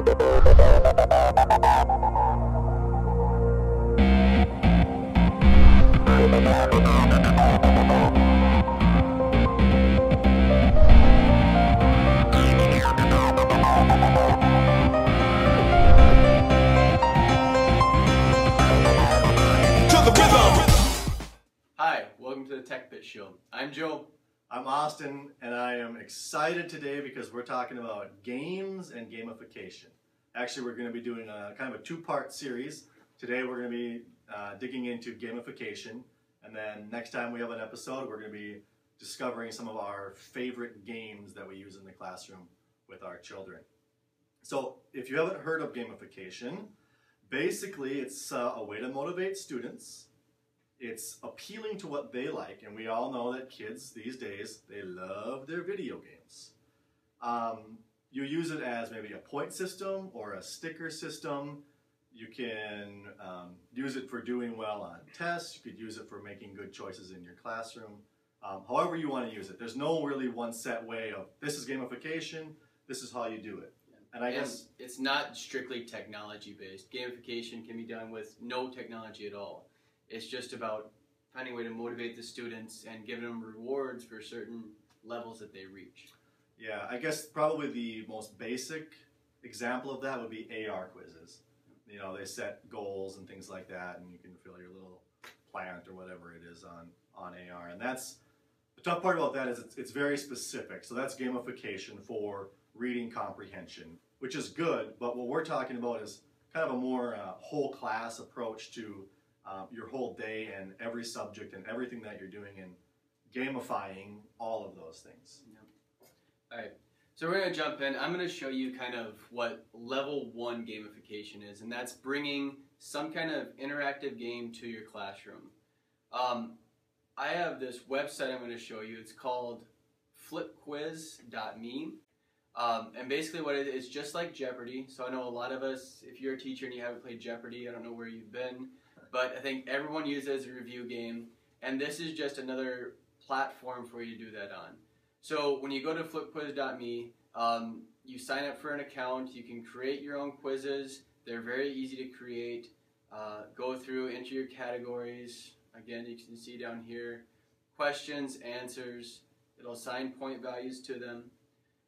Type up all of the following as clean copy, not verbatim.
Hi, welcome to the TechPit show. I'm Joe. I'm Austin, and I am excited today because we're talking about games and gamification. Actually, we're going to be doing a kind of a two-part series. Today we're going to be digging into gamification, and then next time we have an episode, we're going to be discovering some of our favorite games that we use in the classroom with our children. So if you haven't heard of gamification, basically it's a way to motivate students. It's appealing to what they like, and we all know that kids these days, they love their video games. You use it as maybe a point system or a sticker system. You can use it for doing well on tests. You could use it for making good choices in your classroom. However you want to use it. There's no really one set way of, this is gamification, this is how you do it. And I guess it's not strictly technology based. Gamification can be done with no technology at all. It's just about finding a way to motivate the students and giving them rewards for certain levels that they reach. Yeah, I guess probably the most basic example of that would be AR quizzes. You know, they set goals and things like that, and you can fill your little plant or whatever it is on AR. And that's, the tough part about that is it's very specific. So that's gamification for reading comprehension, which is good, but what we're talking about is kind of a more whole class approach to your whole day and every subject and everything that you're doing and gamifying all of those things. Yep. All right, so we're going to jump in. I'm going to show you kind of what level 1 gamification is, and that's bringing some kind of interactive game to your classroom. I have this website I'm going to show you. It's called flipquiz.me. And basically what it is, just like Jeopardy. So I know a lot of us, if you're a teacher and you haven't played Jeopardy, I don't know where you've been, but I think everyone uses it as a review game, and this is just another platform for you to do that on. So when you go to flipquiz.me, you sign up for an account, you can create your own quizzes. They're very easy to create. Go through, enter your categories. Again, you can see down here, questions, answers. It'll assign point values to them,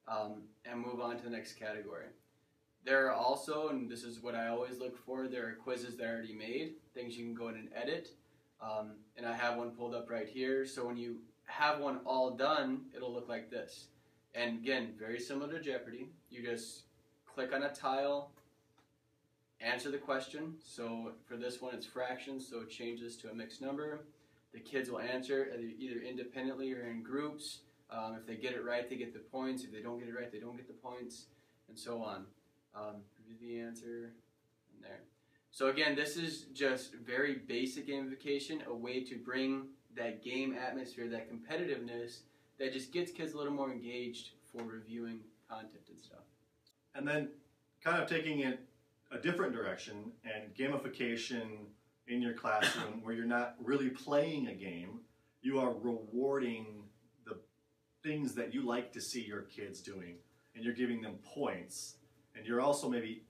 and move on to the next category. There are also, and this is what I always look for, there are quizzes that are already made, things you can go in and edit. And I have one pulled up right here. So when you have one all done, it'll look like this. And again, very similar to Jeopardy. You just click on a tile, answer the question. So for this one, it's fractions, so it changes to a mixed number. The kids will answer either independently or in groups. If they get it right, they get the points. If they don't get it right, they don't get the points, and so on. Review the answer, and there. So again, this is just very basic gamification, a way to bring that game atmosphere, that competitiveness, that just gets kids a little more engaged for reviewing content and stuff. And then kind of taking it a different direction and gamification in your classroom where you're not really playing a game, you are rewarding the things that you like to see your kids doing, and you're giving them points, and you're also maybe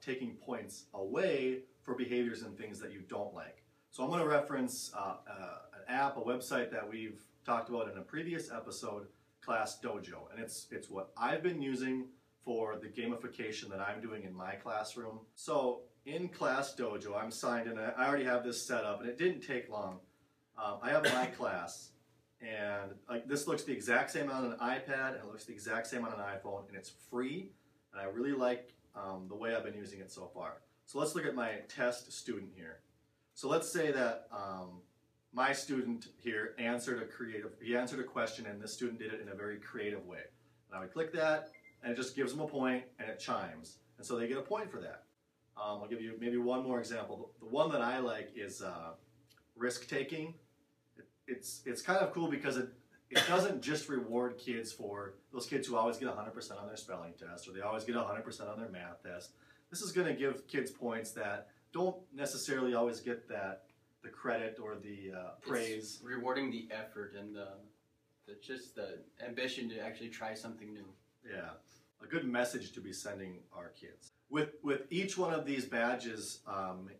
taking points away for behaviors and things that you don't like. So I'm going to reference an app, a website that we've talked about in a previous episode, Class Dojo, and it's what I've been using for the gamification that I'm doing in my classroom. So in Class Dojo, I'm signed in, I already have this set up, and it didn't take long. I have my class, and this looks the exact same on an iPad, and it looks the exact same on an iPhone, and it's free, and I really like the way I've been using it so far. So let's look at my test student here. So let's say that my student here answered a question, and this student did it in a very creative way. And I would click that, and it just gives them a point, and it chimes. And so they get a point for that. I'll give you maybe one more example. The one that I like is risk-taking. It's kind of cool because it doesn't just reward kids for those kids who always get 100% on their spelling test, or they always get 100% on their math test. This is going to give kids points that don't necessarily always get the credit or the praise. It's rewarding the effort and just the ambition to actually try something new. Yeah. good message to be sending our kids. With each one of these badges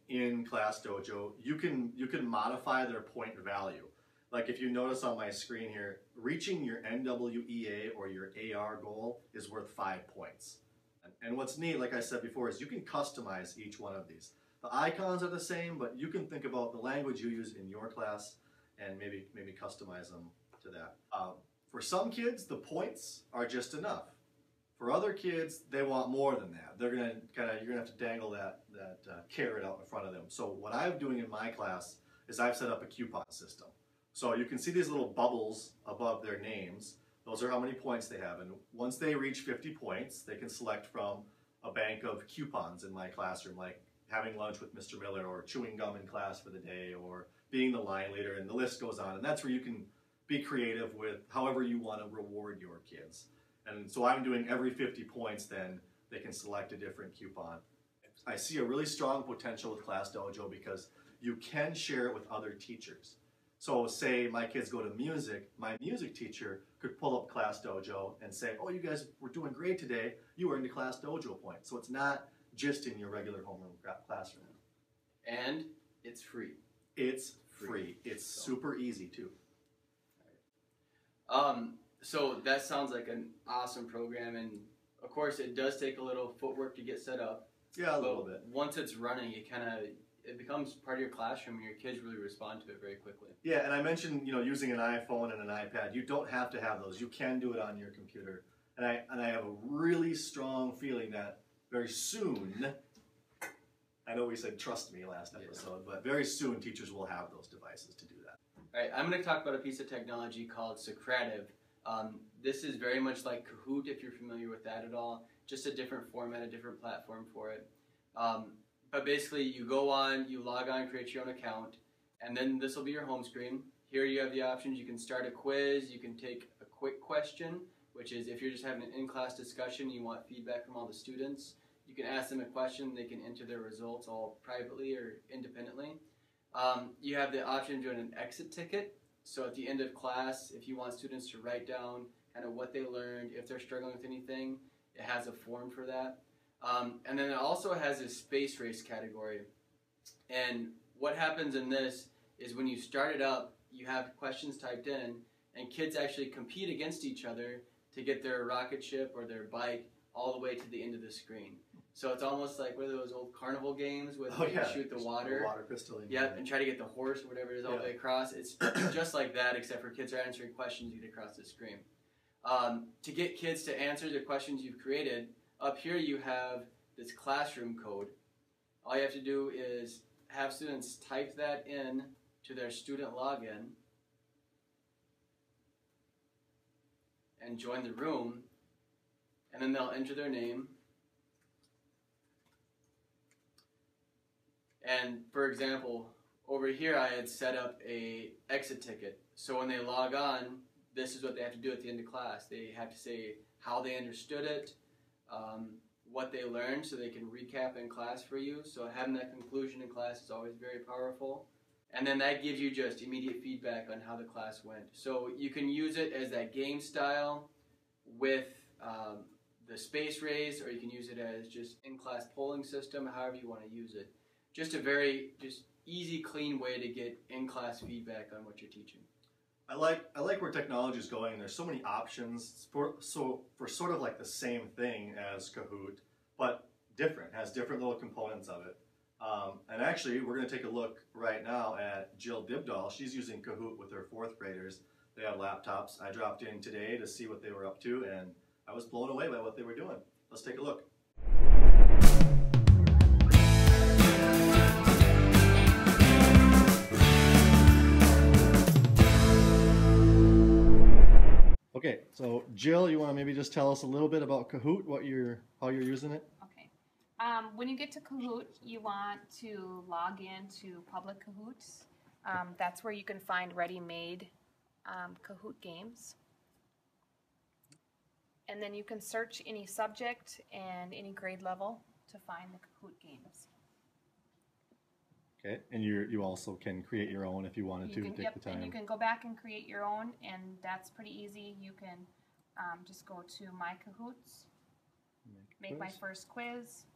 in Class Dojo, you can modify their point value. Like if you notice on my screen here, reaching your NWEA or your AR goal is worth 5 points. And what's neat, like I said before, is you can customize each one of these. The icons are the same, but you can think about the language you use in your class and maybe customize them to that. For some kids, the points are just enough. For other kids, they want more than that. You're gonna have to dangle that carrot out in front of them. So what I'm doing in my class is I've set up a coupon system. So you can see these little bubbles above their names. Those are how many points they have. And once they reach 50 points, they can select from a bank of coupons in my classroom, like having lunch with Mr. Miller or chewing gum in class for the day or being the line leader, and the list goes on. And that's where you can be creative with however you want to reward your kids. And so I'm doing every 50 points, then they can select a different coupon. I see a really strong potential with Class Dojo because you can share it with other teachers. So say my kids go to music, my music teacher could pull up Class Dojo and say, oh, you guys were doing great today, you earned a Class Dojo point. So it's not just in your regular homeroom classroom. And it's free. It's free. It's super easy too. So that sounds like an awesome program, and of course it does take a little footwork to get set up. Yeah, a little bit. Once it's running, it becomes part of your classroom, and your kids really respond to it very quickly. Yeah, and I mentioned using an iPhone and an iPad. You don't have to have those. You can do it on your computer, and I have a really strong feeling that very soon. I know we said trust me last episode, but very soon teachers will have those devices to do that. All right, I'm going to talk about a piece of technology called Socrative. This is very much like Kahoot, if you're familiar with that at all. Just a different format, a different platform for it. But basically, you go on, you log on, create your own account, and then this will be your home screen. Here you have the options. You can start a quiz. You can take a quick question, which is if you're just having an in-class discussion, you want feedback from all the students. You can ask them a question. They can enter their results all privately or independently. You have the option of doing an exit ticket. So at the end of class, if you want students to write down kind of what they learned, if they're struggling with anything, it has a form for that. And then it also has a space race category. And what happens in this is when you start it up, you have questions typed in, and kids actually compete against each other to get their rocket ship or their bike all the way to the end of the screen. So it's almost like one of those old carnival games with you shoot the water. The water pistol. Yep, and try to get the horse or whatever it is all the way across. It's just like that, except for kids are answering questions you get across the screen. To get kids to answer the questions you've created, up here you have this classroom code. All you have to do is have students type that in to their student login and join the room, and then they'll enter their name. And for example, over here I had set up a exit ticket. So when they log on, this is what they have to do at the end of class. They have to say how they understood it, what they learned, so they can recap in class for you. So having that conclusion in class is always very powerful. And then that gives you just immediate feedback on how the class went. So you can use it as that game style with the space race, or you can use it as just in-class polling system, however you want to use it. Just a very easy, clean way to get in-class feedback on what you're teaching. I like where technology is going. There's so many options for sort of like the same thing as Kahoot, but different. Has different little components of it. And actually, we're going to take a look right now at Jill Dibdahl. She's using Kahoot with her 4th graders. They have laptops. I dropped in today to see what they were up to, and I was blown away by what they were doing. Let's take a look. Okay, so Jill, you want to maybe just tell us a little bit about Kahoot, how you're using it? Okay. When you get to Kahoot, you want to log in to public Kahoots. That's where you can find ready-made Kahoot games. And then you can search any subject and any grade level to find the Kahoot games. Okay, and you also can create your own if you wanted to take the time. And you can go back and create your own, and that's pretty easy. You can just go to My Kahoots, Make my first quiz.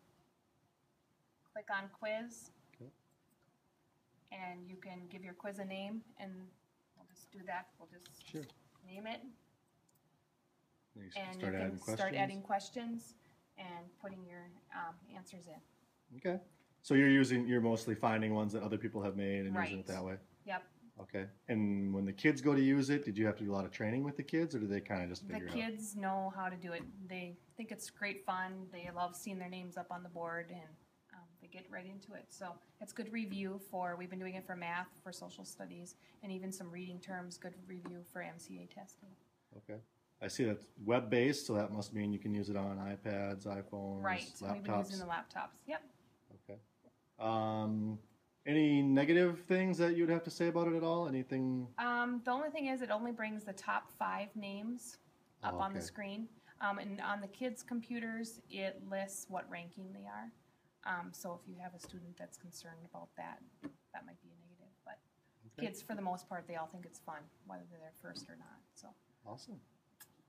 Click on quiz. Okay. And you can give your quiz a name, and we'll just do that. We'll just name it. And you can start adding questions and putting your answers in. Okay. So you're mostly finding ones that other people have made and using it that way? Yep. Okay. And when the kids go to use it, did you have to do a lot of training with the kids, or do they kind of just figure it out? The kids know how to do it. They think it's great fun. They love seeing their names up on the board, and they get right into it. So it's good review we've been doing it for math, for social studies, and even some reading terms, good review for MCA testing. Okay. I see that's web-based, so that must mean you can use it on iPads, iPhones, laptops. We've been using the laptops. Yep. Okay. Any negative things that you'd have to say about it at all? Anything? The only thing is it only brings the top 5 names up on the screen. And on the kids' computers, it lists what ranking they are. So if you have a student that's concerned about that, that might be a negative. But kids, for the most part, they all think it's fun, whether they're first or not. So. Awesome.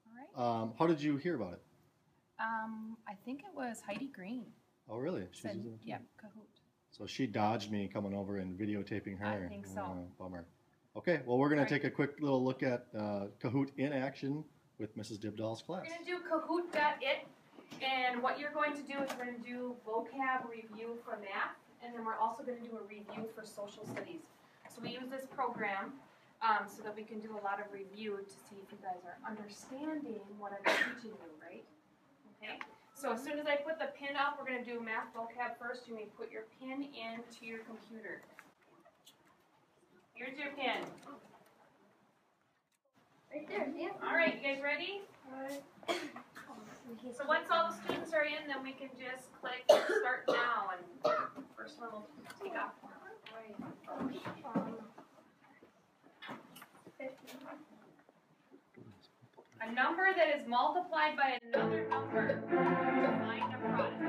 All right. How did you hear about it? I think it was Heidi Green. Oh, really? She's using it too? Yep, Kahoot. So she dodged me coming over and videotaping her. I think so. Bummer. Okay, well, we're going to take a quick little look at Kahoot in action with Mrs. Dibdahl's class. We're going to do Kahoot.it, and what you're going to do is we're going to do vocab review for math, and then we're also going to do a review for social studies. So we use this program so that we can do a lot of review to see if you guys are understanding what I'm teaching you, right? Okay. So as soon as I put the pin up, we're going to do math vocab first. You may put your pin into your computer. Here's your pin. Right there, yeah. All right, you guys ready? So once all the students are in, then we can just click Start Now, and first one will take off. A number that is multiplied by another number to find a product.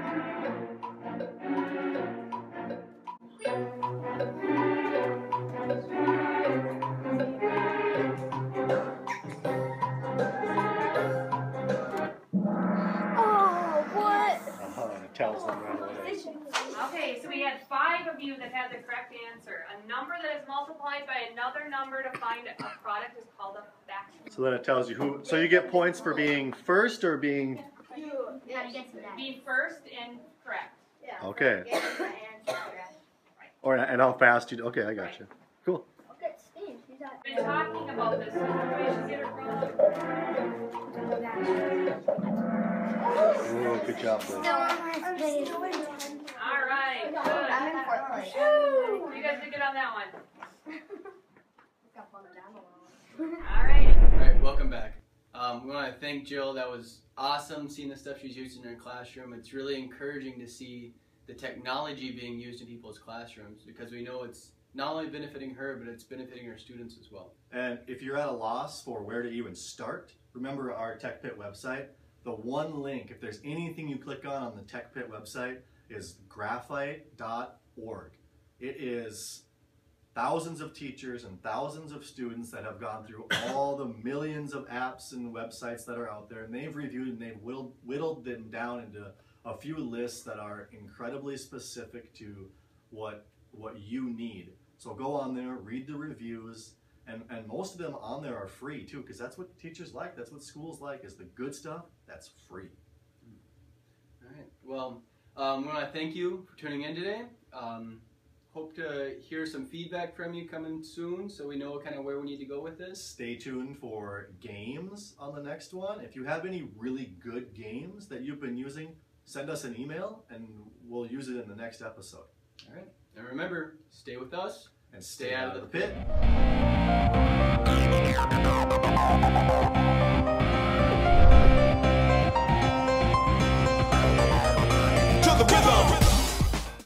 Oh, what? It tells them right away. Okay, so we had 5 of you that had the correct answer. A number that is multiplied by another number to find a product is called a fraction. So then it tells you who. So you get points for being first or being. Being first and correct. Yeah. Okay. Right. And how fast you. Okay, I got you. Cool. Okay, Steve, you got. We've been talking about this, so everybody should get it wrong. Oh, good job, Liz. All right, good. I'm in fourth place. You guys did good on that one. All All right, welcome back. We want to thank Jill. That was awesome seeing the stuff she's using in her classroom. It's really encouraging to see the technology being used in people's classrooms, because we know it's not only benefiting her, but it's benefiting her students as well. And if you're at a loss for where to even start, remember our TechPit website. The one link, if there's anything you click on the TechPit website, is graphite.org. It is thousands of teachers and thousands of students that have gone through all the millions of apps and websites that are out there, and they've reviewed and they've whittled them down into a few lists that are incredibly specific to what you need. So go on there, read the reviews, and most of them on there are free too, because that's what teachers like, that's what schools like, is the good stuff that's free. All right, well, we want to thank you for tuning in today. Hope to hear some feedback from you coming soon, so we know kind of where we need to go with this. Stay tuned for games on the next one. If you have any really good games that you've been using, send us an email and we'll use it in the next episode. All right, and remember, stay with us And stay out of the pit.